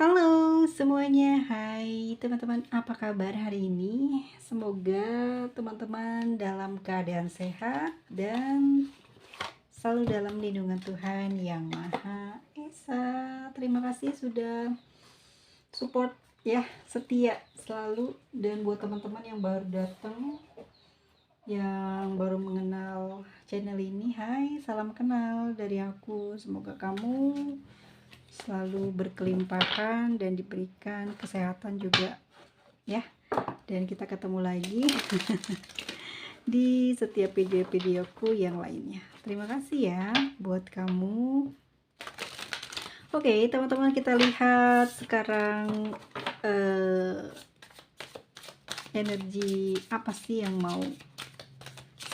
Halo semuanya, hai teman-teman, apa kabar hari ini? Semoga teman-teman dalam keadaan sehat dan selalu dalam lindungan Tuhan Yang Maha Esa. Terima kasih sudah support ya, setia selalu. Dan buat teman-teman yang baru datang, yang baru mengenal channel ini, hai, salam kenal dari aku. Semoga kamu selalu berkelimpahan dan diberikan kesehatan juga ya. Dan kita ketemu lagi di setiap video-videoku yang lainnya. Terima kasih ya buat kamu. Oke teman-teman, kita lihat sekarang energi apa sih yang mau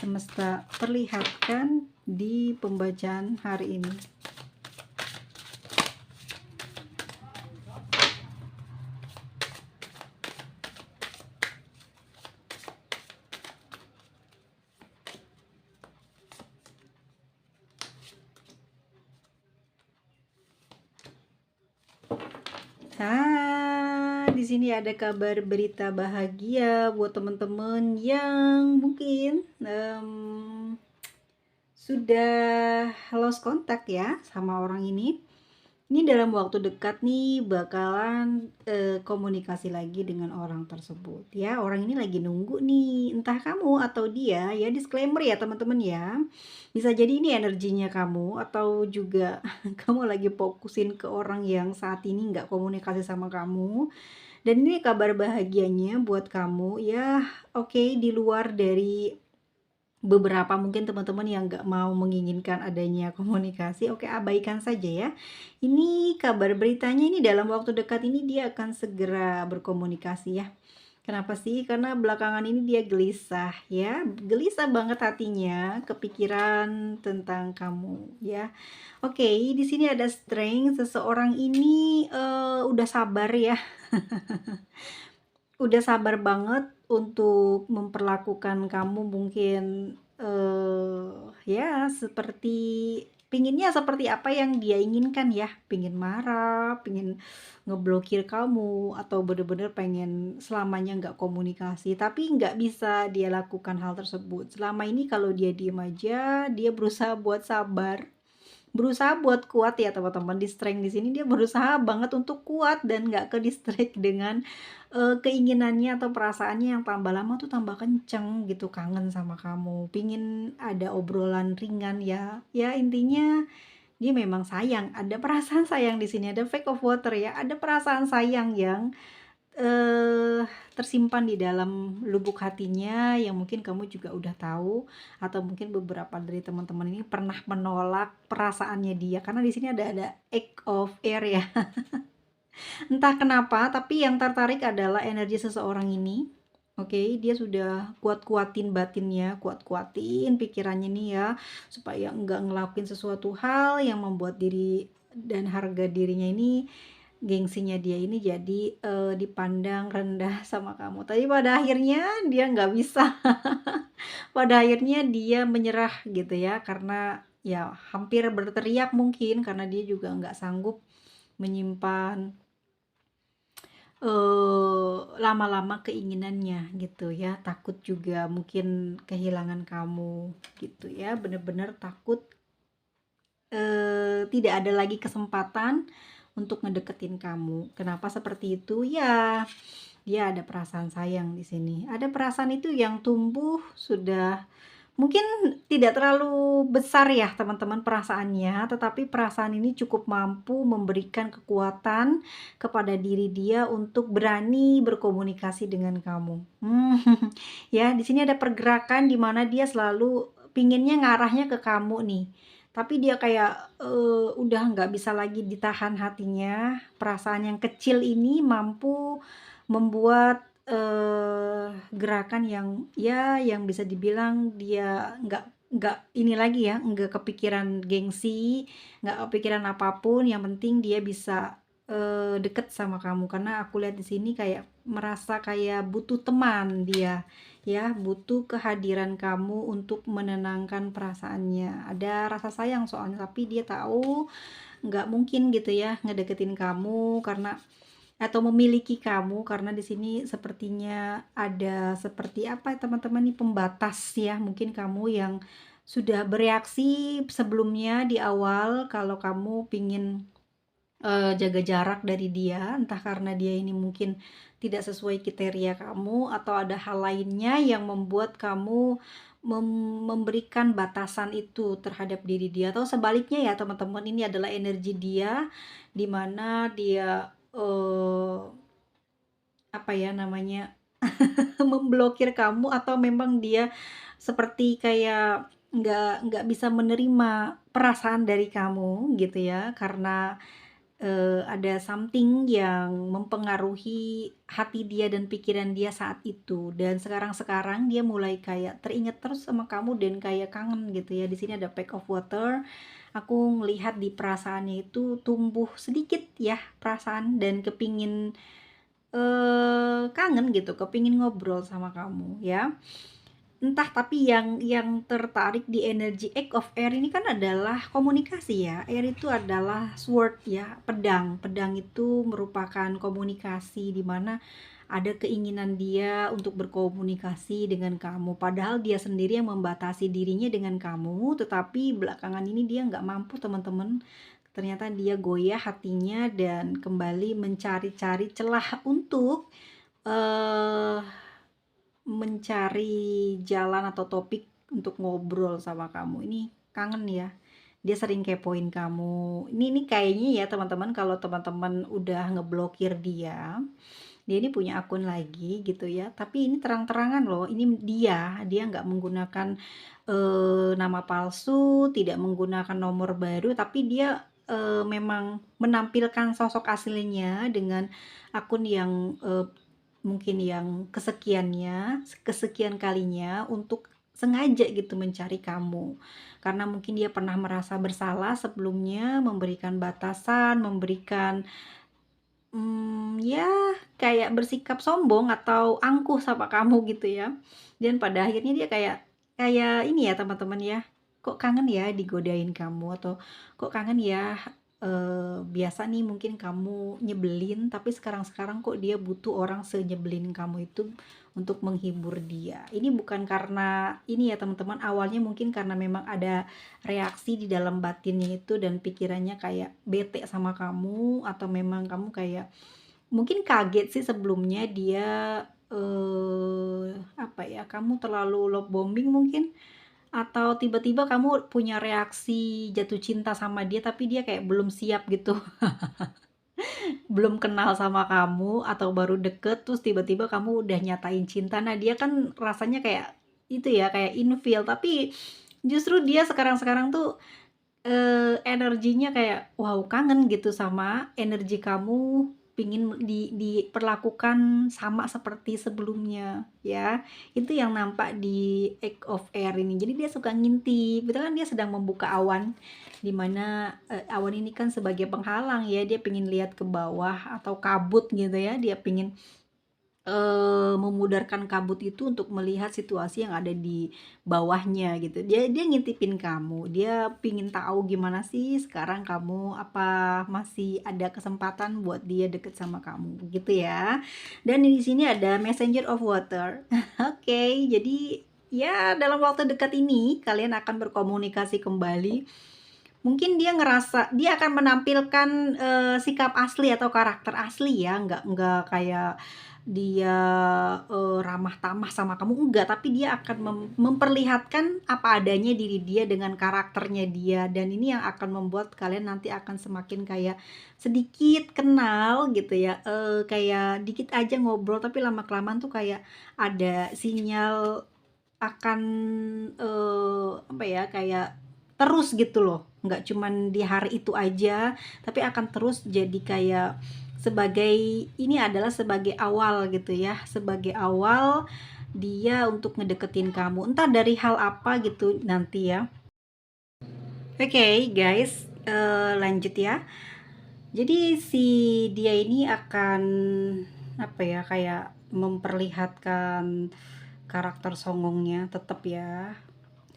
semesta perlihatkan di pembacaan hari ini. Di sini ada kabar berita bahagia buat teman-teman yang mungkin sudah lost kontak ya sama orang ini. Ini dalam waktu dekat nih bakalan komunikasi lagi dengan orang tersebut ya. Orang ini lagi nunggu nih, entah kamu atau dia ya. Disclaimer ya teman-teman ya. Bisa jadi ini energinya kamu, atau juga kamu lagi fokusin ke orang yang saat ini nggak komunikasi sama kamu. Dan ini kabar bahagianya buat kamu ya. Oke, di luar dari beberapa mungkin teman-teman yang nggak mau menginginkan adanya komunikasi, oke, abaikan saja ya. Ini kabar beritanya ini dalam waktu dekat ini dia akan segera berkomunikasi ya. Kenapa sih? Karena belakangan ini dia gelisah ya, gelisah banget hatinya, kepikiran tentang kamu ya. Oke, di sini ada strength, seseorang ini udah sabar ya. Udah sabar banget untuk memperlakukan kamu mungkin ya seperti pinginnya seperti apa yang dia inginkan ya. Pingin marah, pingin ngeblokir kamu, atau bener-bener pengen selamanya nggak komunikasi, tapi nggak bisa dia lakukan hal tersebut. Selama ini kalau dia diem aja, dia berusaha buat sabar, berusaha buat kuat ya teman-teman. Di strength di sini dia berusaha banget untuk kuat dan nggak ke distract dengan keinginannya atau perasaannya yang tambah lama tuh tambah kenceng gitu, kangen sama kamu, pingin ada obrolan ringan ya. Ya intinya dia memang sayang, ada perasaan sayang di sini, ada fake of water ya, ada perasaan sayang yang tersimpan di dalam lubuk hatinya yang mungkin kamu juga udah tahu, atau mungkin beberapa dari teman-teman ini pernah menolak perasaannya dia karena di sini ada egg of air ya. Entah kenapa tapi yang tertarik adalah energi seseorang ini. Oke, dia sudah kuat-kuatin batinnya, kuat-kuatin pikirannya nih ya, supaya enggak ngelakuin sesuatu hal yang membuat diri dan harga dirinya ini, gengsinya dia ini jadi dipandang rendah sama kamu. Tapi pada akhirnya dia nggak bisa. Pada akhirnya dia menyerah gitu ya, karena ya hampir berteriak mungkin karena dia juga nggak sanggup menyimpan lama-lama keinginannya gitu ya. Takut juga mungkin kehilangan kamu gitu ya, bener-bener takut tidak ada lagi kesempatan untuk ngedeketin kamu. Kenapa seperti itu? Ya, dia ada perasaan sayang di sini. Ada perasaan itu yang tumbuh sudah mungkin tidak terlalu besar ya teman-teman perasaannya, tetapi perasaan ini cukup mampu memberikan kekuatan kepada diri dia untuk berani berkomunikasi dengan kamu. Ya, di sini ada pergerakan di mana dia selalu pinginnya ngarahnya ke kamu nih. Tapi dia kayak udah nggak bisa lagi ditahan hatinya. Perasaan yang kecil ini mampu membuat gerakan yang ya yang bisa dibilang dia nggak ini lagi ya, nggak kepikiran gengsi, nggak kepikiran apapun, yang penting dia bisa deket sama kamu, karena aku lihat di sini kayak merasa kayak butuh teman dia, ya, butuh kehadiran kamu untuk menenangkan perasaannya. Ada rasa sayang soalnya, tapi dia tahu nggak mungkin gitu ya ngedeketin kamu karena atau memiliki kamu, karena di sini sepertinya ada seperti apa ya teman-teman nih, pembatas ya, mungkin kamu yang sudah bereaksi sebelumnya di awal kalau kamu pingin jaga jarak dari dia, entah karena dia ini mungkin tidak sesuai kriteria kamu atau ada hal lainnya yang membuat kamu memberikan batasan itu terhadap diri dia, atau sebaliknya ya teman-teman, ini adalah energi dia di mana dia apa ya namanya, memblokir kamu, atau memang dia seperti kayak nggak bisa menerima perasaan dari kamu gitu ya, karena ada something yang mempengaruhi hati dia dan pikiran dia saat itu, dan sekarang-sekarang dia mulai kayak teringat terus sama kamu dan kayak kangen gitu ya. Di sini ada pack of water. Aku ngelihat di perasaannya itu tumbuh sedikit ya perasaan dan kepingin kangen gitu, kepingin ngobrol sama kamu ya. Entah, tapi yang tertarik di energi Eight of Air ini kan adalah komunikasi ya. Air itu adalah sword ya, pedang. Pedang itu merupakan komunikasi, di mana ada keinginan dia untuk berkomunikasi dengan kamu. Padahal dia sendiri yang membatasi dirinya dengan kamu, tetapi belakangan ini dia nggak mampu teman-teman. Ternyata dia goyah hatinya dan kembali mencari-cari celah untuk eh mencari jalan atau topik untuk ngobrol sama kamu. Ini kangen ya. Dia sering kepoin kamu. Ini kayaknya ya teman-teman, kalau teman-teman udah ngeblokir dia ini punya akun lagi gitu ya. Tapi ini terang-terangan loh. Ini dia nggak menggunakan nama palsu, tidak menggunakan nomor baru, tapi dia memang menampilkan sosok aslinya dengan akun yang mungkin yang kesekian kalinya untuk sengaja gitu mencari kamu. Karena mungkin dia pernah merasa bersalah sebelumnya, memberikan batasan, memberikan ya kayak bersikap sombong atau angkuh sama kamu gitu ya. Dan pada akhirnya dia kayak kayak ini ya teman-teman ya, kok kangen ya digodain kamu, atau kok kangen ya biasa nih mungkin kamu nyebelin, tapi sekarang-sekarang kok dia butuh orang senyebelin kamu itu untuk menghibur dia. Ini bukan karena ini ya teman-teman, awalnya mungkin karena memang ada reaksi di dalam batinnya itu dan pikirannya kayak bete sama kamu, atau memang kamu kayak mungkin kaget sih sebelumnya dia apa ya, kamu terlalu love bombing mungkin, atau tiba-tiba kamu punya reaksi jatuh cinta sama dia tapi dia kayak belum siap gitu. Belum kenal sama kamu atau baru deket terus tiba-tiba kamu udah nyatain cinta. Nah, dia kan rasanya kayak itu ya, kayak ilfeel, tapi justru dia sekarang-sekarang tuh energinya kayak, wow, kangen gitu sama energi kamu, pingin diperlakukan sama seperti sebelumnya, ya. Itu yang nampak di Egg of Air ini. Jadi dia suka ngintip, itu kan dia sedang membuka awan, di mana, awan ini kan sebagai penghalang ya, dia pingin lihat ke bawah atau kabut gitu ya, dia pingin memudarkan kabut itu untuk melihat situasi yang ada di bawahnya gitu. Dia ngintipin kamu, dia pingin tahu gimana sih sekarang kamu, apa masih ada kesempatan buat dia deket sama kamu, gitu ya. Dan di sini ada Messenger of Water. Oke, jadi ya dalam waktu dekat ini kalian akan berkomunikasi kembali. Mungkin dia ngerasa dia akan menampilkan sikap asli atau karakter asli ya, nggak kayak dia ramah tamah sama kamu, enggak, tapi dia akan memperlihatkan apa adanya diri dia dengan karakternya dia, dan ini yang akan membuat kalian nanti akan semakin kayak sedikit kenal gitu ya, kayak dikit aja ngobrol tapi lama-kelamaan tuh kayak ada sinyal akan apa ya, kayak terus gitu loh, nggak cuman di hari itu aja, tapi akan terus jadi kayak sebagai ini adalah sebagai awal gitu ya, sebagai awal dia untuk ngedeketin kamu, entah dari hal apa gitu nanti ya. Oke, guys, lanjut ya. Jadi si dia ini akan apa ya, kayak memperlihatkan karakter songongnya tetap ya.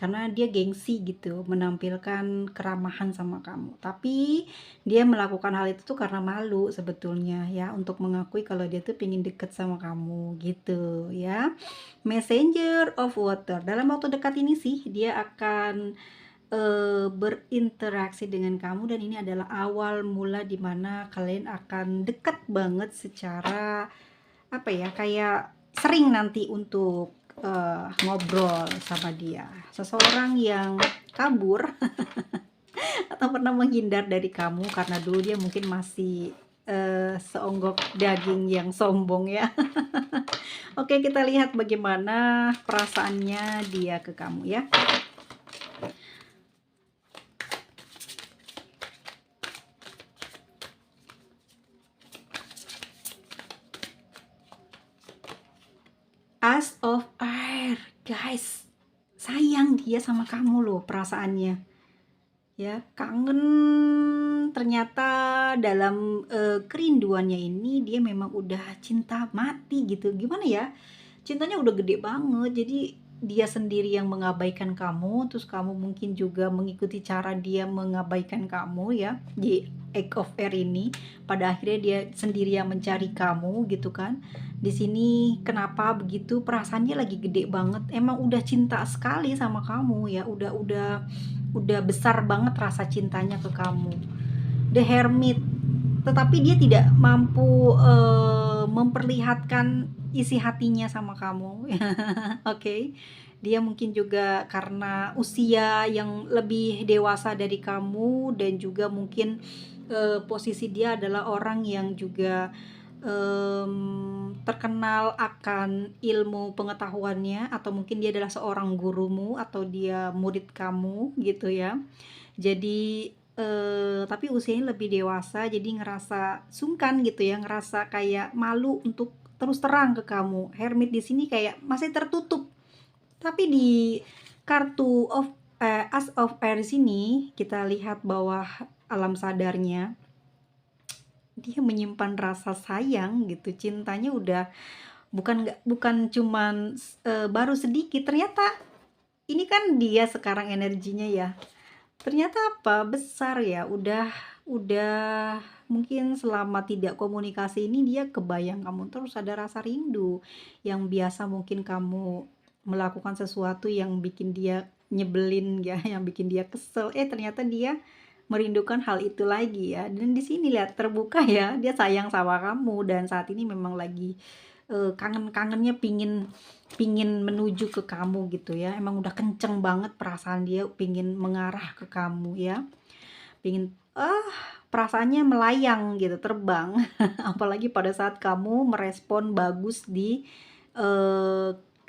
Karena dia gengsi gitu, menampilkan keramahan sama kamu. Tapi dia melakukan hal itu tuh karena malu sebetulnya ya, untuk mengakui kalau dia tuh pengen deket sama kamu gitu ya. Messenger of Water. Dalam waktu dekat ini sih dia akan berinteraksi dengan kamu, dan ini adalah awal mula dimana kalian akan deket banget secara apa ya, kayak sering nanti untuk ngobrol sama dia. Seseorang yang kabur atau pernah menghindar dari kamu karena dulu dia mungkin masih seonggok daging yang sombong ya. Oke, kita lihat bagaimana perasaannya dia ke kamu ya. As of Air, guys. Sayang dia sama kamu loh perasaannya. Ya, kangen, ternyata dalam kerinduannya ini dia memang udah cinta mati gitu. Gimana ya? Cintanya udah gede banget. Jadi dia sendiri yang mengabaikan kamu, terus kamu mungkin juga mengikuti cara dia mengabaikan kamu ya di Egg of Air ini. Pada akhirnya dia sendiri yang mencari kamu gitu kan. Di sini kenapa begitu? Perasaannya lagi gede banget. Emang udah cinta sekali sama kamu ya. Udah besar banget rasa cintanya ke kamu. The Hermit, tetapi dia tidak mampu memperlihatkan isi hatinya sama kamu. Oke. Dia mungkin juga karena usia yang lebih dewasa dari kamu, dan juga mungkin posisi dia adalah orang yang juga terkenal akan ilmu pengetahuannya, atau mungkin dia adalah seorang gurumu atau dia murid kamu gitu ya. Jadi tapi usianya lebih dewasa, jadi ngerasa sungkan gitu ya, ngerasa kayak malu untuk terus terang ke kamu. Hermit di sini kayak masih tertutup. Tapi di kartu As of Air sini kita lihat bawah alam sadarnya dia menyimpan rasa sayang gitu. Cintanya udah bukan cuman baru sedikit. Ternyata ini kan dia sekarang energinya ya. Ternyata apa? Besar ya. Udah mungkin selama tidak komunikasi ini dia kebayang kamu terus, ada rasa rindu yang biasa mungkin kamu melakukan sesuatu yang bikin dia nyebelin ya, yang bikin dia kesel. Ternyata dia merindukan hal itu lagi ya. Dan di sini lihat terbuka ya, dia sayang sama kamu dan saat ini memang lagi kangen-kangennya, pingin menuju ke kamu gitu ya. Emang udah kenceng banget perasaan dia, pingin mengarah ke kamu ya, pingin perasaannya melayang gitu, terbang. Apalagi pada saat kamu merespon bagus di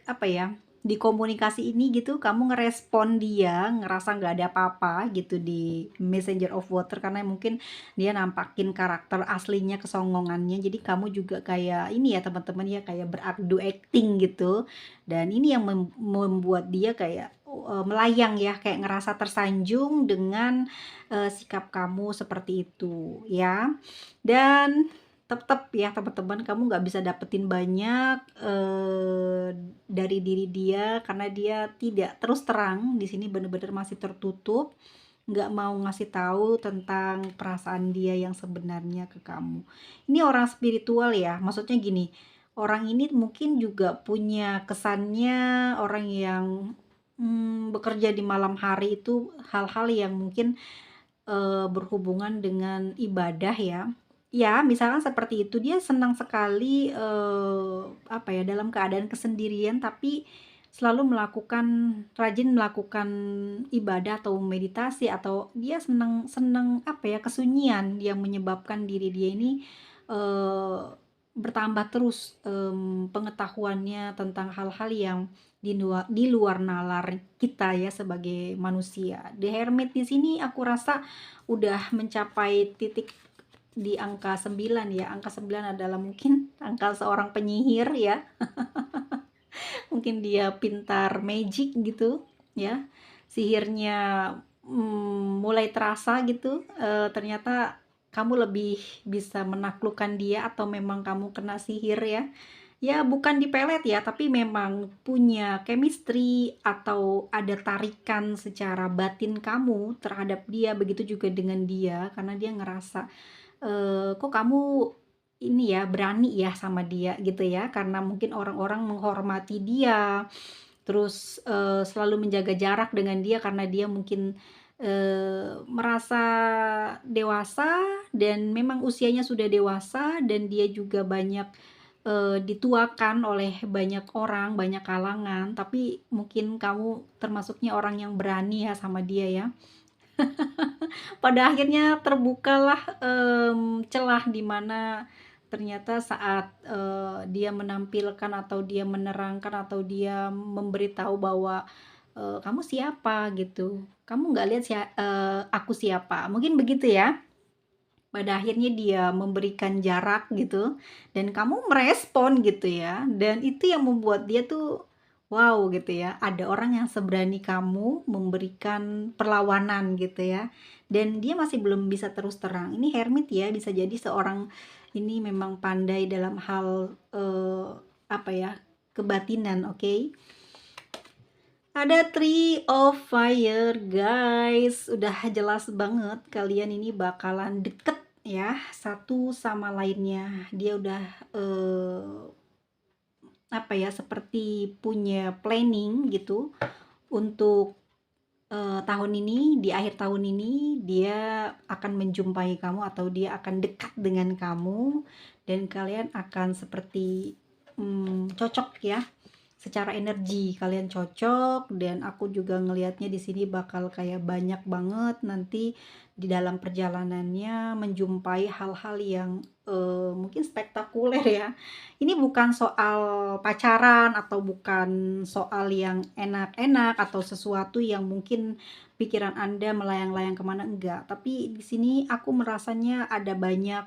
apa ya, di komunikasi ini gitu, kamu ngerespon dia, ngerasa nggak ada apa-apa gitu di Messenger of Water, karena mungkin dia nampakin karakter aslinya, kesongongannya. Jadi kamu juga kayak ini ya teman-teman ya, kayak beradu acting gitu. Dan ini yang membuat dia kayak melayang ya, kayak ngerasa tersanjung dengan sikap kamu seperti itu ya. Dan tetap ya teman-teman, kamu nggak bisa dapetin banyak dari diri dia karena dia tidak terus terang di sini, bener-bener masih tertutup, nggak mau ngasih tahu tentang perasaan dia yang sebenarnya ke kamu. Ini orang spiritual ya, maksudnya gini, orang ini mungkin juga punya kesannya orang yang bekerja di malam hari itu hal-hal yang mungkin berhubungan dengan ibadah ya. Ya, misalkan seperti itu, dia senang sekali, apa ya, dalam keadaan kesendirian tapi selalu rajin melakukan ibadah atau meditasi, atau dia senang senang apa ya, kesunyian yang menyebabkan diri dia ini eee, bertambah terus pengetahuannya tentang hal-hal yang di luar nalar kita ya sebagai manusia. The Hermit di sini aku rasa udah mencapai titik di angka 9 ya. Angka 9 adalah mungkin angka seorang penyihir ya. Mungkin dia pintar magic gitu ya. Sihirnya mulai terasa gitu. Ternyata kamu lebih bisa menaklukkan dia atau memang kamu kena sihir ya? Ya bukan dipelet ya, tapi memang punya chemistry atau ada tarikan secara batin kamu terhadap dia, begitu juga dengan dia karena dia ngerasa, kok kamu ini ya, berani ya sama dia gitu ya, karena mungkin orang-orang menghormati dia, terus, selalu menjaga jarak dengan dia karena dia mungkin, merasa dewasa dan memang usianya sudah dewasa dan dia juga banyak, dituakan oleh banyak orang, banyak kalangan, tapi mungkin kamu termasuknya orang yang berani ya sama dia ya. Pada akhirnya terbukalah, celah di mana ternyata saat, dia menampilkan atau dia menerangkan atau dia memberitahu bahwa, "Kamu siapa?" gitu, "Kamu nggak lihat aku siapa?" Mungkin begitu ya. Pada akhirnya dia memberikan jarak gitu, dan kamu merespon gitu ya, dan itu yang membuat dia tuh, wow gitu ya, ada orang yang seberani kamu memberikan perlawanan gitu ya, dan dia masih belum bisa terus terang. Ini hermit ya, bisa jadi seorang ini memang pandai dalam hal, apa ya, kebatinan, oke? Ada Three of Fire guys, udah jelas banget kalian ini bakalan deket ya satu sama lainnya. Dia udah apa ya, seperti punya planning gitu untuk tahun ini, di akhir tahun ini dia akan menjumpai kamu atau dia akan dekat dengan kamu dan kalian akan seperti cocok ya. Secara energi kalian cocok dan aku juga ngelihatnya di sini bakal kayak banyak banget nanti di dalam perjalanannya menjumpai hal-hal yang mungkin spektakuler ya. Ini bukan soal pacaran atau bukan soal yang enak-enak atau sesuatu yang mungkin pikiran Anda melayang-layang kemana, enggak. Tapi di sini aku merasanya ada banyak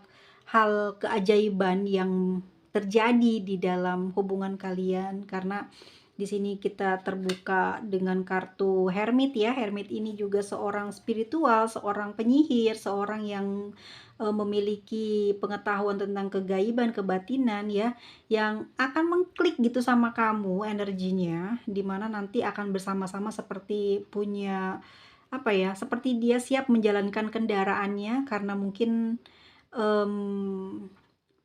hal keajaiban yang terjadi di dalam hubungan kalian karena di sini kita terbuka dengan kartu Hermit ya. Hermit ini juga seorang spiritual, seorang penyihir, seorang yang memiliki pengetahuan tentang kegaiban, kebatinan ya, yang akan mengklik gitu sama kamu energinya, dimana nanti akan bersama-sama seperti punya apa ya, seperti dia siap menjalankan kendaraannya karena mungkin um,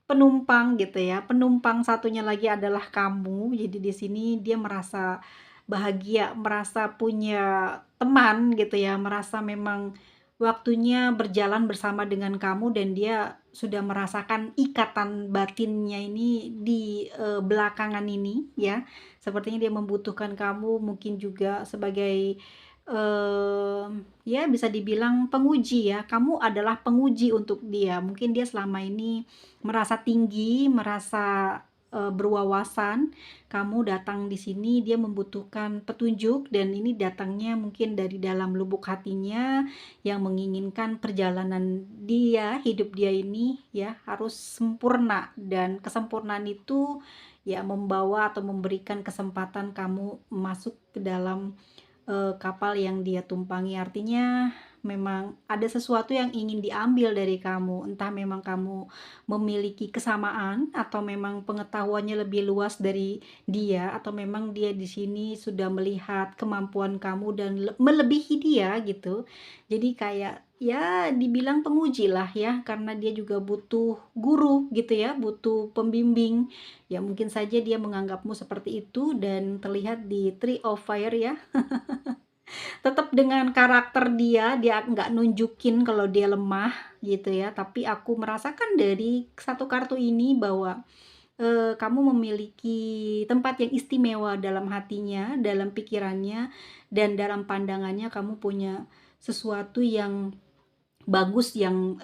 penumpang gitu ya, penumpang satunya lagi adalah kamu. Jadi di sini dia merasa bahagia, merasa punya teman gitu ya, merasa memang waktunya berjalan bersama dengan kamu dan dia sudah merasakan ikatan batinnya ini di belakangan ini ya. Sepertinya dia membutuhkan kamu mungkin juga sebagai ya bisa dibilang penguji ya. Kamu adalah penguji untuk dia. Mungkin dia selama ini merasa tinggi, merasa berwawasan. Kamu datang di sini dia membutuhkan petunjuk dan ini datangnya mungkin dari dalam lubuk hatinya yang menginginkan perjalanan dia, hidup dia ini ya harus sempurna dan kesempurnaan itu ya membawa atau memberikan kesempatan kamu masuk ke dalam kapal yang dia tumpangi. Artinya memang ada sesuatu yang ingin diambil dari kamu, entah memang kamu memiliki kesamaan atau memang pengetahuannya lebih luas dari dia atau memang dia di sini sudah melihat kemampuan kamu dan melebihi dia gitu. Jadi kayak ya dibilang penguji lah ya karena dia juga butuh guru gitu ya, butuh pembimbing. Ya mungkin saja dia menganggapmu seperti itu dan terlihat di Tree of Fire ya. Tetap dengan karakter dia nggak nunjukin kalau dia lemah gitu ya, tapi aku merasakan dari satu kartu ini bahwa kamu memiliki tempat yang istimewa dalam hatinya, dalam pikirannya, dan dalam pandangannya kamu punya sesuatu yang bagus yang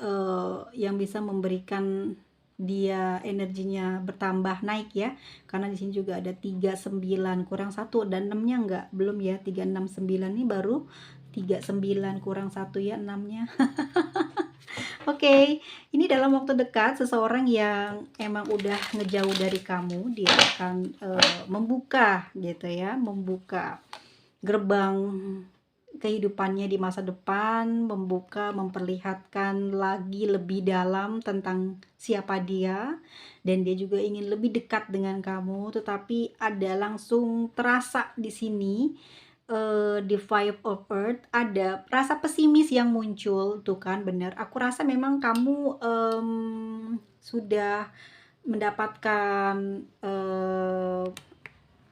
bisa memberikan dia energinya bertambah naik ya. Karena di sini juga ada 39 kurang satu dan 6-nya enggak, belum ya. 369 ini baru 39 kurang satu ya 6-nya. Oke, ini dalam waktu dekat seseorang yang emang udah ngejauh dari kamu, dia akan membuka gitu ya, membuka gerbang kehidupannya di masa depan, membuka, memperlihatkan lagi lebih dalam tentang siapa dia, dan dia juga ingin lebih dekat dengan kamu, tetapi ada langsung terasa di sini, di vibe of Earth, ada rasa pesimis yang muncul, tuh kan bener, aku rasa memang kamu, sudah mendapatkan,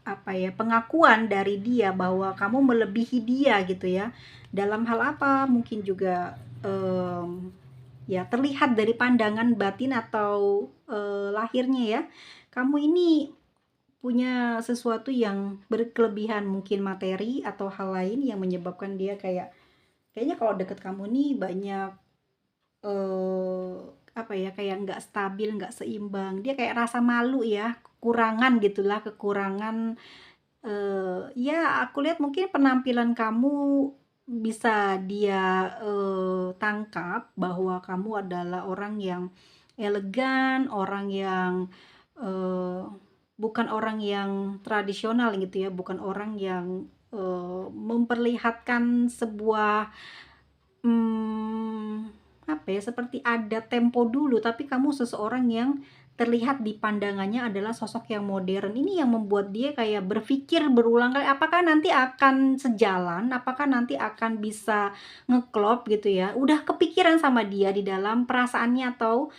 apa ya, pengakuan dari dia bahwa kamu melebihi dia gitu ya. Dalam hal apa? Mungkin juga ya terlihat dari pandangan batin atau lahirnya ya. Kamu ini punya sesuatu yang berkelebihan, mungkin materi atau hal lain yang menyebabkan dia kayaknya kalau deket kamu nih banyak eh apa ya, kayak nggak stabil, nggak seimbang. Dia kayak rasa malu ya, kekurangan gitulah, kekurangan. Ya aku lihat mungkin penampilan kamu bisa dia, tangkap bahwa kamu adalah orang yang elegan, orang yang, eee, bukan orang yang tradisional gitu ya, bukan orang yang, memperlihatkan sebuah, apa ya, seperti ada tempo dulu, tapi kamu seseorang yang terlihat di pandangannya adalah sosok yang modern. Ini yang membuat dia kayak berpikir berulang kali, apakah nanti akan sejalan, apakah nanti akan bisa ngeklop gitu ya. Udah kepikiran sama dia di dalam perasaannya atau,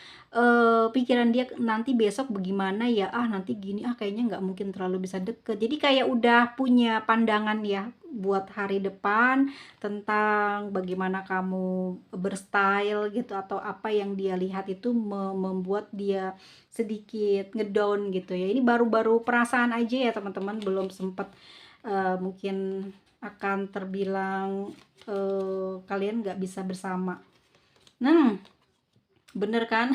pikiran dia nanti besok bagaimana ya, ah nanti gini, ah kayaknya nggak mungkin terlalu bisa deket. Jadi kayak udah punya pandangan ya buat hari depan, tentang bagaimana kamu berstyle gitu, atau apa yang dia lihat itu membuat dia sedikit ngedown gitu ya. Ini baru-baru perasaan aja ya teman-teman, belum sempet mungkin akan terbilang kalian nggak bisa bersama. Nah, bener kan?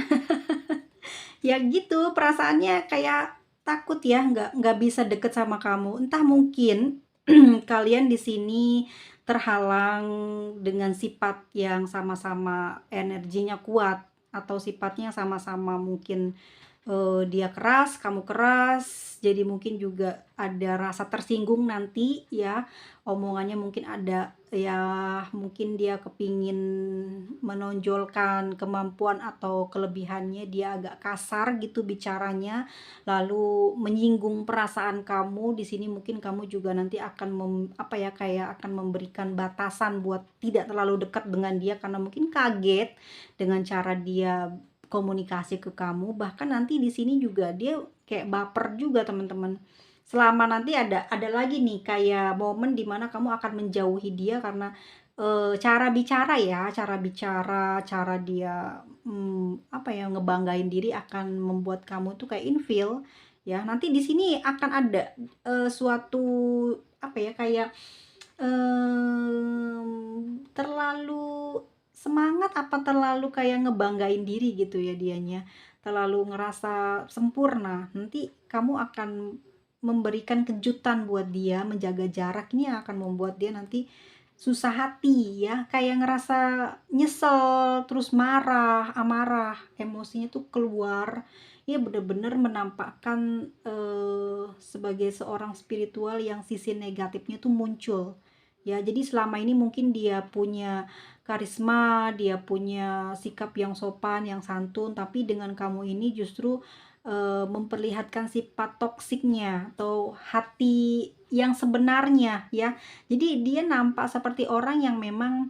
Ya gitu, perasaannya kayak takut ya, nggak bisa deket sama kamu. Entah mungkin kalian di sini terhalang dengan sifat yang sama-sama energinya kuat, atau sifatnya sama-sama mungkin dia keras, kamu keras, jadi mungkin juga ada rasa tersinggung nanti ya, omongannya mungkin ada ya, mungkin dia kepingin menonjolkan kemampuan atau kelebihannya, dia agak kasar gitu bicaranya, lalu menyinggung perasaan kamu. Di sini mungkin kamu juga nanti akan apa ya, kayak akan memberikan batasan buat tidak terlalu dekat dengan dia, karena mungkin kaget dengan cara dia komunikasi ke kamu. Bahkan nanti di sini juga dia kayak baper juga teman-teman. Selama nanti ada lagi nih kayak momen dimana kamu akan menjauhi dia karena cara bicara ya, cara bicara, cara dia apa ya, ngebanggain diri akan membuat kamu tuh kayak infil ya. Nanti di sini akan ada suatu apa ya, kayak terlalu semangat apa terlalu kayak ngebanggain diri gitu ya dianya, terlalu ngerasa sempurna. Nanti kamu akan memberikan kejutan buat dia, menjaga jarak ini akan membuat dia nanti susah hati ya, kayak ngerasa nyesel, terus marah, amarah, emosinya tuh keluar. Ya bener-bener menampakkan sebagai seorang spiritual yang sisi negatifnya tuh muncul. Ya, jadi selama ini mungkin dia punya karisma, dia punya sikap yang sopan, yang santun, tapi dengan kamu ini justru memperlihatkan sifat toksiknya atau hati yang sebenarnya ya. Jadi dia nampak seperti orang yang memang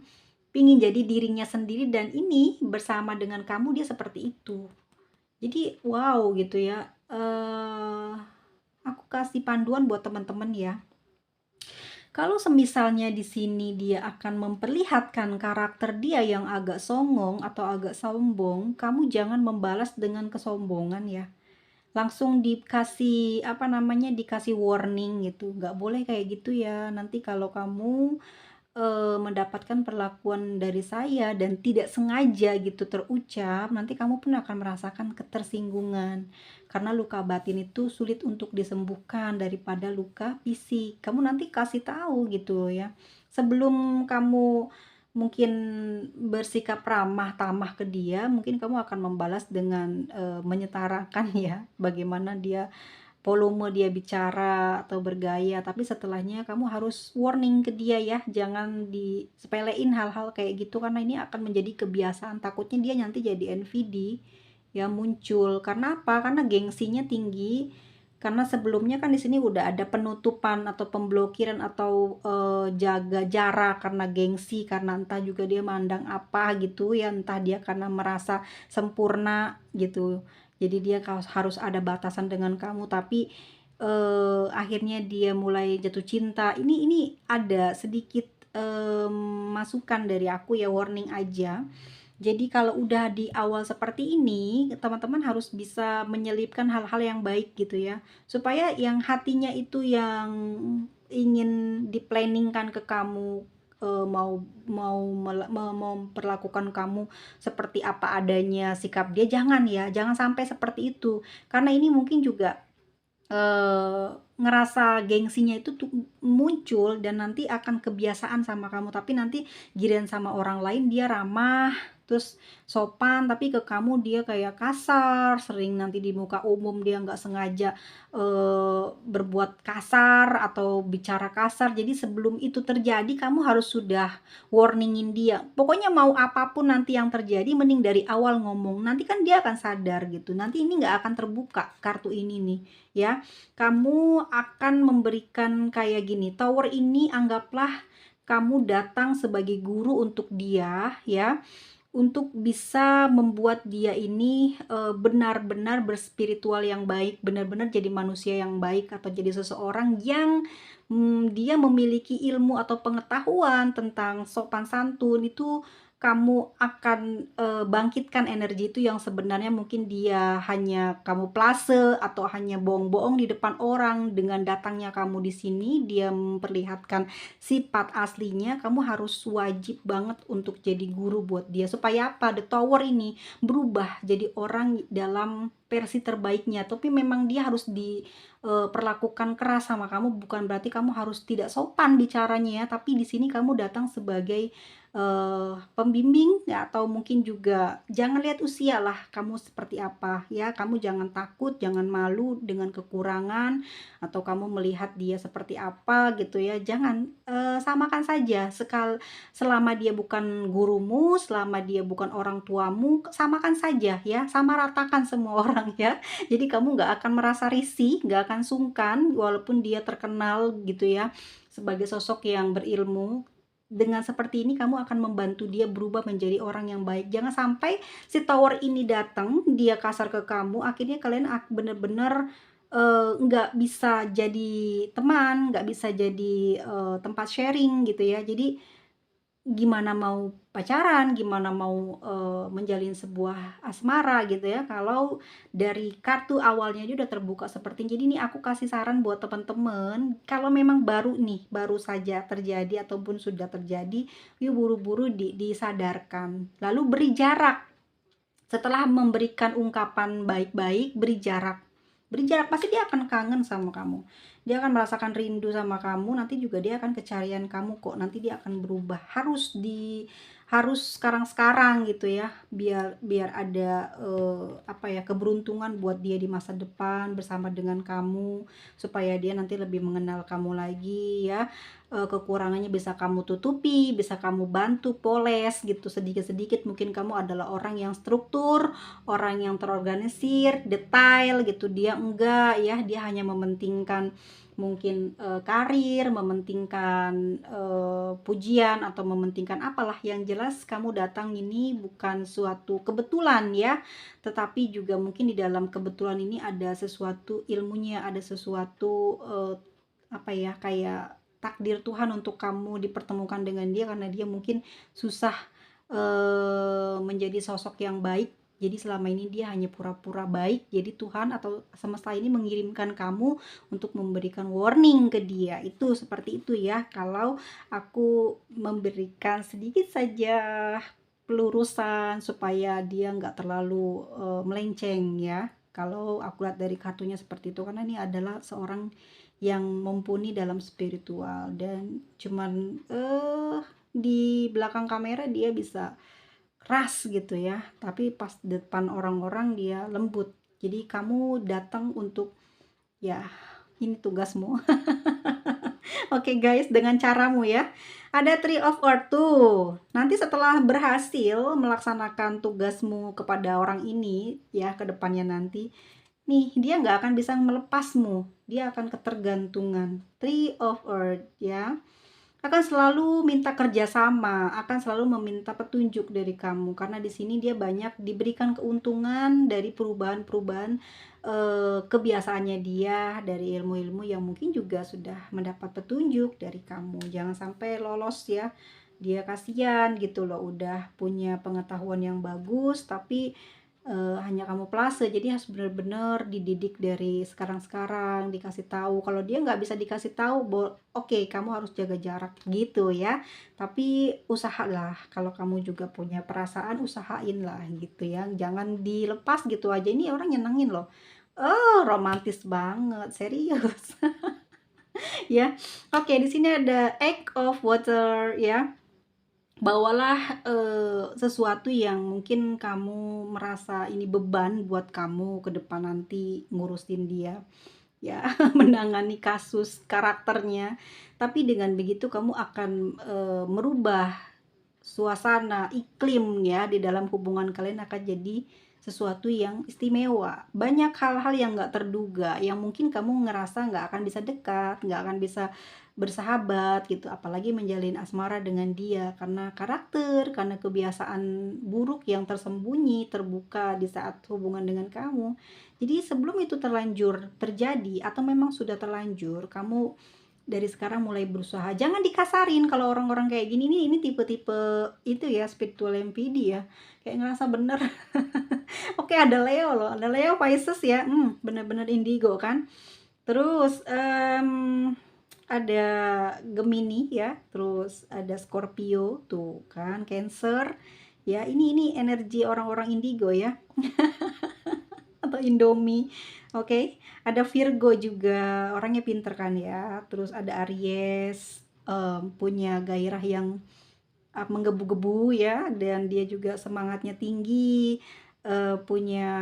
pingin jadi dirinya sendiri, dan ini bersama dengan kamu dia seperti itu. Jadi wow gitu ya. Aku kasih panduan buat teman-teman ya. Kalau semisalnya di sini dia akan memperlihatkan karakter dia yang agak songong atau agak sombong, kamu jangan membalas dengan kesombongan ya. Langsung dikasih apa namanya, dikasih warning gitu. Nggak boleh kayak gitu ya. Nanti kalau kamu mendapatkan perlakuan dari saya dan tidak sengaja gitu terucap, nanti kamu pun akan merasakan ketersinggungan. Karena luka batin itu sulit untuk disembuhkan daripada luka fisik. Kamu nanti kasih tahu gitu ya. Sebelum kamu mungkin bersikap ramah tamah ke dia, mungkin kamu akan membalas dengan menyetarakan ya, bagaimana dia volume dia bicara atau bergaya, tapi setelahnya kamu harus warning ke dia ya, jangan disepelein hal-hal kayak gitu karena ini akan menjadi kebiasaan. Takutnya dia nanti jadi NVD ya muncul. Karena apa? Karena gengsinya tinggi. Karena sebelumnya kan di sini udah ada penutupan atau pemblokiran atau jaga jarak karena gengsi, karena entah juga dia mandang apa gitu ya, entah dia karena merasa sempurna gitu. Jadi dia harus ada batasan dengan kamu, tapi akhirnya dia mulai jatuh cinta. Ini ada sedikit masukan dari aku ya, warning aja. Jadi kalau udah di awal seperti ini, teman-teman harus bisa menyelipkan hal-hal yang baik gitu ya. Supaya yang hatinya itu yang ingin diplanningkan ke kamu, mau mau memperlakukan kamu seperti apa adanya sikap dia, jangan ya, jangan sampai seperti itu. Karena ini mungkin juga ngerasa gengsinya itu tuh muncul dan nanti akan kebiasaan sama kamu, tapi nanti giliran sama orang lain dia ramah, terus sopan, tapi ke kamu dia kayak kasar, sering nanti di muka umum dia nggak sengaja berbuat kasar atau bicara kasar. Jadi sebelum itu terjadi kamu harus sudah warningin dia. Pokoknya mau apapun nanti yang terjadi, mending dari awal ngomong. Nanti kan dia akan sadar gitu. Nanti ini nggak akan terbuka kartu ini nih ya. Kamu akan memberikan kayak gini, tower ini anggaplah kamu datang sebagai guru untuk dia ya, untuk bisa membuat dia ini benar-benar berspiritual yang baik, benar-benar jadi manusia yang baik atau jadi seseorang yang dia memiliki ilmu atau pengetahuan tentang sopan santun. Itu kamu akan bangkitkan energi itu yang sebenarnya mungkin dia hanya kamu plase atau hanya bohong-bohong di depan orang. Dengan datangnya kamu di sini, dia memperlihatkan sifat aslinya. Kamu harus wajib banget untuk jadi guru buat dia. Supaya apa? The Tower ini berubah jadi orang dalam versi terbaiknya. Tapi memang dia harus diperlakukan keras sama kamu. Bukan berarti kamu harus tidak sopan bicaranya ya. Tapi di sini kamu datang sebagai pembimbing ya, atau mungkin juga jangan lihat usia lah kamu seperti apa ya. Kamu jangan takut, jangan malu dengan kekurangan atau kamu melihat dia seperti apa gitu ya. Jangan, samakan saja. Selama dia bukan gurumu, selama dia bukan orang tuamu, samakan saja ya, sama ratakan semua orang ya. Jadi kamu nggak akan merasa risih, nggak akan sungkan walaupun dia terkenal gitu ya sebagai sosok yang berilmu. Dengan seperti ini kamu akan membantu dia berubah menjadi orang yang baik. Jangan sampai si tower ini datang, dia kasar ke kamu, akhirnya kalian bener-bener nggak bisa jadi teman, nggak bisa jadi tempat sharing gitu ya. Jadi gimana mau pacaran, gimana mau menjalin sebuah asmara gitu ya, kalau dari kartu awalnya aja udah terbuka seperti ini. Jadi ini aku kasih saran buat teman-teman, kalau memang baru nih, baru saja terjadi ataupun sudah terjadi, yuk buru-buru disadarkan. Lalu beri jarak. Setelah memberikan ungkapan baik-baik, beri jarak. Beri jarak, pasti dia akan kangen sama kamu. Dia akan merasakan rindu sama kamu, nanti juga dia akan kecarian kamu kok. Nanti dia akan berubah. Harus sekarang-sekarang gitu ya. Biar ada apa ya, keberuntungan buat dia di masa depan bersama dengan kamu, supaya dia nanti lebih mengenal kamu lagi ya. Kekurangannya bisa kamu tutupi, bisa kamu bantu poles gitu sedikit-sedikit. Mungkin kamu adalah orang yang struktur, orang yang terorganisir, detail gitu. Dia enggak ya, dia hanya mementingkan mungkin karir, mementingkan pujian atau mementingkan apalah. Yang jelas kamu datang ini bukan suatu kebetulan ya, tetapi juga mungkin di dalam kebetulan ini ada sesuatu ilmunya, ada sesuatu apa ya, kayak takdir Tuhan untuk kamu dipertemukan dengan dia, karena dia mungkin susah menjadi sosok yang baik. Jadi selama ini dia hanya pura-pura baik. Jadi Tuhan atau semesta ini mengirimkan kamu untuk memberikan warning ke dia. Itu seperti itu ya. Kalau aku memberikan sedikit saja pelurusan supaya dia nggak terlalu melenceng ya. Kalau aku lihat dari kartunya seperti itu, karena ini adalah seorang yang mumpuni dalam spiritual dan cuman di belakang kamera dia bisa keras gitu ya, tapi pas depan orang-orang dia lembut. Jadi kamu datang untuk Ya, ini tugasmu. Oke guys, dengan caramu ya. Ada Three of Earth tuh. Nanti setelah berhasil melaksanakan tugasmu kepada orang ini ya, ke depannya nanti, nih dia nggak akan bisa melepasmu. Dia akan ketergantungan. Three of Earth ya. Akan selalu minta kerjasama, akan selalu meminta petunjuk dari kamu, karena di sini dia banyak diberikan keuntungan dari perubahan-perubahan kebiasaannya dia, dari ilmu-ilmu yang mungkin juga sudah mendapat petunjuk dari kamu. Jangan sampai lolos ya, dia kasihan gitu loh, udah punya pengetahuan yang bagus tapi hanya kamuflase. Jadi harus benar-benar dididik dari sekarang-sekarang, dikasih tahu. Kalau dia nggak bisa dikasih tahu, oke, kamu harus jaga jarak gitu ya. Tapi usahalah, kalau kamu juga punya perasaan, usahain lah gitu ya. Jangan dilepas gitu aja. Ini orang nyenengin loh. Oh, romantis banget, serius. Ya. Oke, di sini ada Egg of Water ya. Bawalah sesuatu yang mungkin kamu merasa ini beban buat kamu ke depan nanti ngurusin dia ya, menangani kasus karakternya. Tapi dengan begitu kamu akan merubah suasana, iklim ya di dalam hubungan kalian akan jadi sesuatu yang istimewa. Banyak hal-hal yang nggak terduga, yang mungkin kamu ngerasa nggak akan bisa dekat, nggak akan bisa bersahabat gitu, apalagi menjalin asmara dengan dia, karena karakter, karena kebiasaan buruk yang tersembunyi, terbuka di saat hubungan dengan kamu. Jadi sebelum itu terlanjur terjadi, atau memang sudah terlanjur, kamu dari sekarang mulai berusaha, jangan dikasarin. Kalau orang-orang kayak gini nih, ini tipe-tipe itu ya, spiritual MPD ya, kayak ngerasa bener. Oke, ada Leo loh, ada Leo Pisces ya, bener-bener indigo kan. Terus ada Gemini ya, terus ada Scorpio tuh kan, Cancer ya. Ini energi orang-orang indigo ya. Atau Indomie. Oke, ada Virgo juga, orangnya pinter kan ya. Terus ada Aries, punya gairah yang menggebu-gebu ya, dan dia juga semangatnya tinggi, punya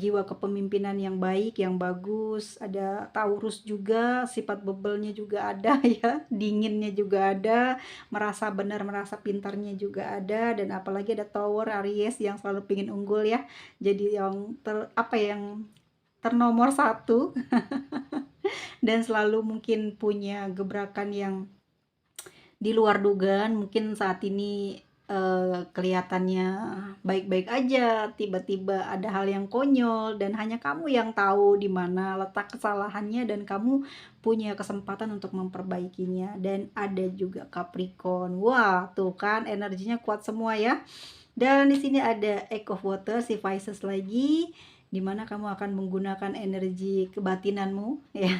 jiwa kepemimpinan yang baik, yang bagus. Ada Taurus juga, sifat bebelnya juga ada ya, dinginnya juga ada, merasa benar, merasa pintarnya juga ada. Dan apalagi ada Tower Aries yang selalu pingin unggul ya, jadi yang yang ternomor satu. Dan selalu mungkin punya gebrakan yang di luar dugaan. Mungkin saat ini kelihatannya baik-baik aja, tiba-tiba ada hal yang konyol dan hanya kamu yang tahu di mana letak kesalahannya, dan kamu punya kesempatan untuk memperbaikinya. Dan ada juga Capricorn. Wah, tuh kan energinya kuat semua ya. Dan di sini ada Egg of Water, si Pisces lagi, dimana kamu akan menggunakan energi kebatinanmu ya,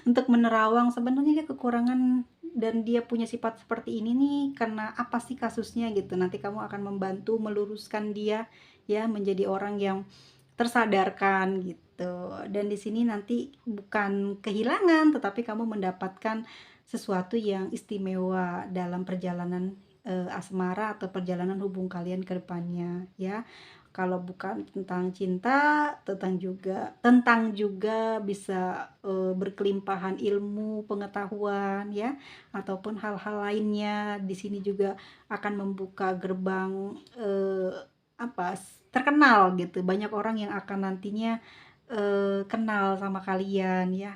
untuk menerawang sebenarnya dia kekurangan dan dia punya sifat seperti ini nih karena apa sih kasusnya gitu. Nanti kamu akan membantu meluruskan dia ya, menjadi orang yang tersadarkan gitu. Dan di sini nanti bukan kehilangan, tetapi kamu mendapatkan sesuatu yang istimewa dalam perjalanan asmara atau perjalanan hubung kalian ke depannya ya. Kalau bukan tentang cinta, tentang juga bisa berkelimpahan ilmu, pengetahuan ya, ataupun hal-hal lainnya. Di sini juga akan membuka gerbang terkenal gitu. Banyak orang yang akan nantinya kenal sama kalian ya.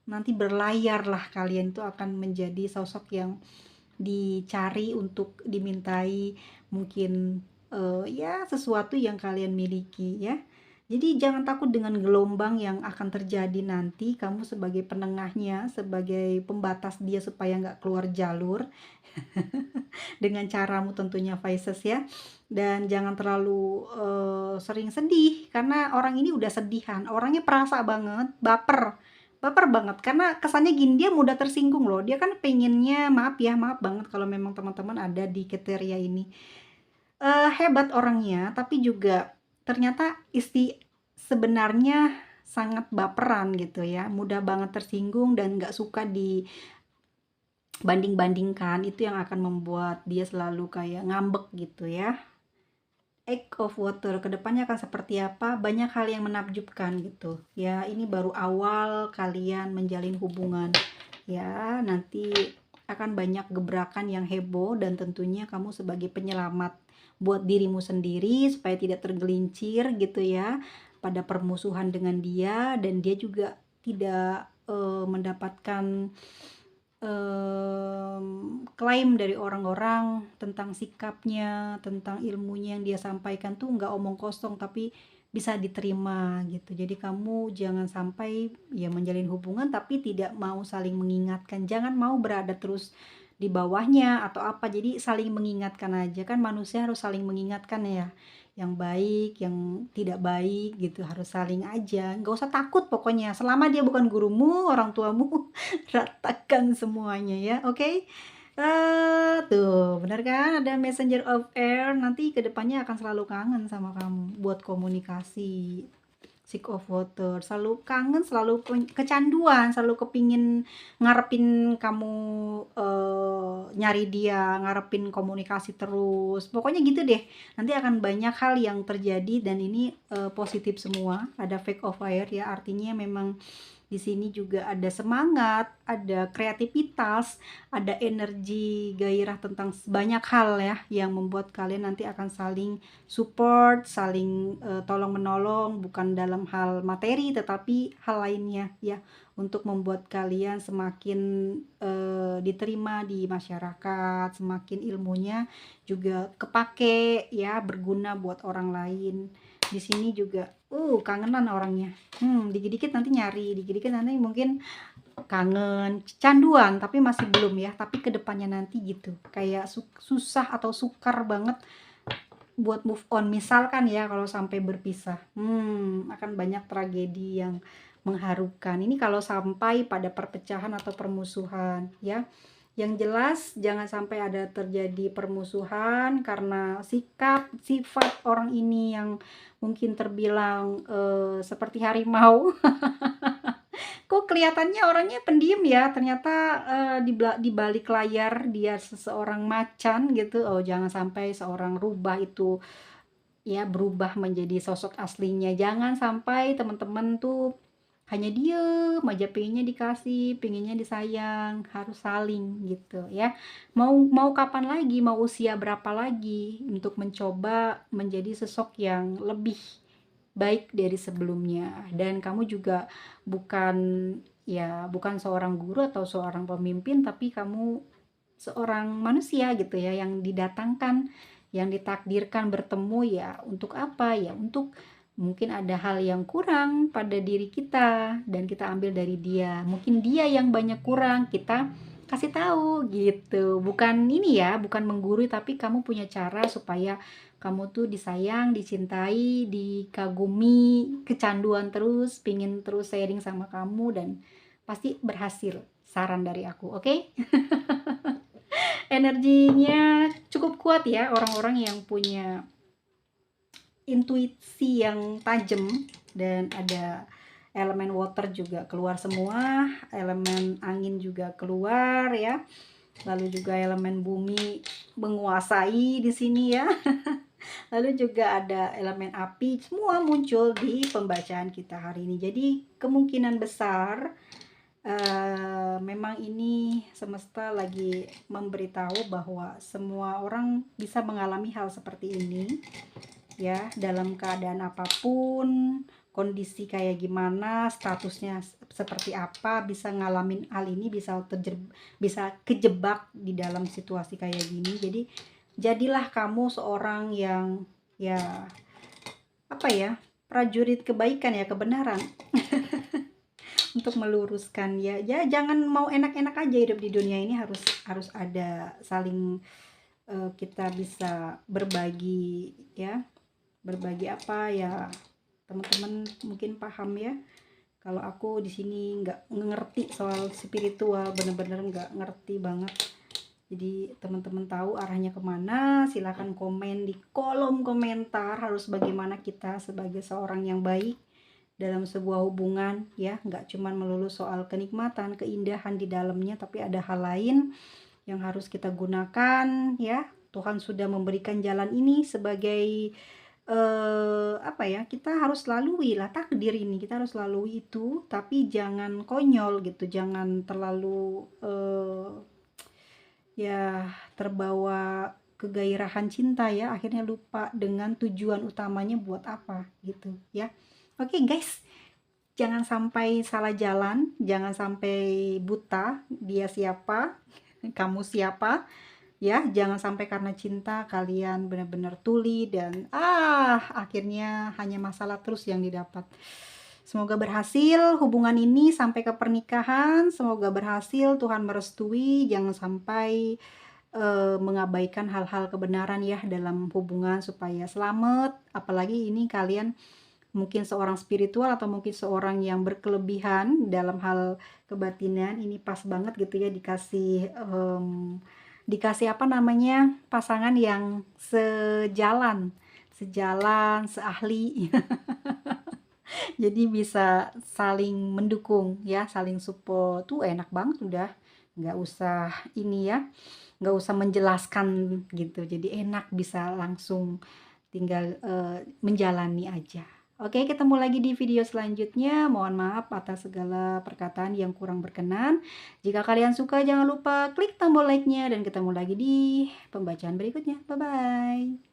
Nanti berlayar lah, kalian itu akan menjadi sosok yang dicari untuk dimintai mungkin ya sesuatu yang kalian miliki ya. Jadi jangan takut dengan gelombang yang akan terjadi nanti. Kamu sebagai penengahnya, sebagai pembatas dia supaya nggak keluar jalur. Dengan caramu tentunya, Pisces ya. Dan jangan terlalu sering sedih, karena orang ini udah sedihan, orangnya perasa banget, baper banget, karena kesannya gini, dia mudah tersinggung loh. Dia kan pengennya, maaf banget kalau memang teman-teman ada di kriteria ini, hebat orangnya, tapi juga ternyata sebenarnya sangat baperan gitu ya, mudah banget tersinggung dan nggak suka dibanding-bandingkan. Itu yang akan membuat dia selalu kayak ngambek gitu ya. egg of water, kedepannya akan seperti apa, banyak hal yang menakjubkan gitu ya. Ini baru awal kalian menjalin hubungan ya, nanti akan banyak gebrakan yang heboh, dan tentunya kamu sebagai penyelamat buat dirimu sendiri supaya tidak tergelincir gitu ya pada permusuhan dengan dia, dan dia juga tidak mendapatkan klaim dari orang-orang tentang sikapnya, tentang ilmunya yang dia sampaikan tuh nggak omong kosong tapi bisa diterima gitu. Jadi kamu jangan sampai ya menjalin hubungan tapi tidak mau saling mengingatkan, jangan mau berada terus di bawahnya atau apa. Jadi saling mengingatkan aja, kan manusia harus saling mengingatkan ya, yang baik, yang tidak baik gitu, harus saling aja, nggak usah takut pokoknya selama dia bukan gurumu, orang tuamu. Ratakan semuanya ya, oke? Tuh, bener kan? Ada messenger of air, nanti kedepannya akan selalu kangen sama kamu buat komunikasi. Sick of water, selalu kangen, selalu kecanduan, selalu kepingin ngarepin kamu, nyari dia, ngarepin komunikasi terus. Pokoknya gitu deh. Nanti akan banyak hal yang terjadi, dan ini positif semua. Ada fake of fire ya, artinya memang di sini juga ada semangat, ada kreativitas, ada energi gairah tentang banyak hal ya yang membuat kalian nanti akan saling support, saling tolong menolong, bukan dalam hal materi tetapi hal lainnya ya, untuk membuat kalian semakin diterima di masyarakat, semakin ilmunya juga kepake ya, berguna buat orang lain. Di sini juga kangenan orangnya. Dikit-dikit nanti nyari, dikit-dikit nanti mungkin kangen, canduan, tapi masih belum ya, tapi kedepannya nanti gitu. Kayak susah atau sukar banget buat move on. Misalkan ya kalau sampai berpisah, akan banyak tragedi yang mengharukan. Ini kalau sampai pada perpecahan atau permusuhan ya. Yang jelas jangan sampai ada terjadi permusuhan karena sikap, sifat orang ini yang mungkin terbilang seperti harimau. Kok kelihatannya orangnya pendiam ya, ternyata di balik layar dia seseorang macan gitu. Oh, jangan sampai seorang rubah itu ya berubah menjadi sosok aslinya. Jangan sampai teman-teman tuh hanya diem aja, pengennya dikasih, pengennya disayang, harus saling gitu ya. Mau kapan lagi, mau usia berapa lagi untuk mencoba menjadi sosok yang lebih baik dari sebelumnya. Dan kamu juga bukan bukan seorang guru atau seorang pemimpin, tapi kamu seorang manusia gitu ya, yang didatangkan, yang ditakdirkan bertemu ya untuk apa ya, untuk mungkin ada hal yang kurang pada diri kita dan kita ambil dari dia, mungkin dia yang banyak kurang, kita kasih tahu gitu. Bukan ini ya, bukan menggurui, tapi kamu punya cara supaya kamu tuh disayang, dicintai, dikagumi, kecanduan terus, pingin terus sharing sama kamu, dan pasti berhasil. Saran dari aku, oke? Energinya cukup kuat ya orang-orang yang punya intuisi yang tajam, dan ada elemen water juga keluar semua, elemen angin juga keluar ya. Lalu juga elemen bumi menguasai di sini ya. Lalu juga ada elemen api, semua muncul di pembacaan kita hari ini. Jadi kemungkinan besar memang ini semesta lagi memberitahu bahwa semua orang bisa mengalami hal seperti ini ya, dalam keadaan apapun, kondisi kayak gimana, statusnya seperti apa, bisa ngalamin hal ini, bisa kejebak di dalam situasi kayak gini. Jadi jadilah kamu seorang yang ya apa ya, prajurit kebaikan ya, kebenaran. Untuk meluruskan ya, jangan mau enak-enak aja hidup di dunia ini, harus ada saling kita bisa berbagi ya, berbagi apa ya, teman-teman mungkin paham ya. Kalau aku di sini nggak ngerti soal spiritual, bener-bener nggak ngerti banget. Jadi teman-teman tahu arahnya kemana, silahkan komen di kolom komentar. Harus bagaimana kita sebagai seorang yang baik dalam sebuah hubungan ya, nggak cuman melulu soal kenikmatan, keindahan di dalamnya, tapi ada hal lain yang harus kita gunakan ya, Tuhan sudah memberikan jalan ini sebagai apa ya, kita harus lalui lah takdir ini, kita harus lalui itu, tapi jangan konyol gitu, jangan terlalu ya terbawa kegairahan cinta ya, akhirnya lupa dengan tujuan utamanya buat apa gitu ya. Oke guys, jangan sampai salah jalan, jangan sampai buta dia siapa, kamu siapa ya, jangan sampai karena cinta kalian benar-benar tuli dan akhirnya hanya masalah terus yang didapat. Semoga berhasil hubungan ini sampai ke pernikahan, semoga berhasil, Tuhan merestui, jangan sampai mengabaikan hal-hal kebenaran ya dalam hubungan supaya selamat. Apalagi ini kalian mungkin seorang spiritual atau mungkin seorang yang berkelebihan dalam hal kebatinan, ini pas banget gitu ya dikasih apa namanya, pasangan yang sejalan, seahli. Jadi bisa saling mendukung ya, saling support. Tuh enak banget udah. Nggak usah ini ya, nggak usah menjelaskan gitu. Jadi enak bisa langsung tinggal menjalani aja. Oke, ketemu lagi di video selanjutnya. Mohon maaf atas segala perkataan yang kurang berkenan. Jika kalian suka, jangan lupa klik tombol like-nya dan ketemu lagi di pembacaan berikutnya. Bye-bye.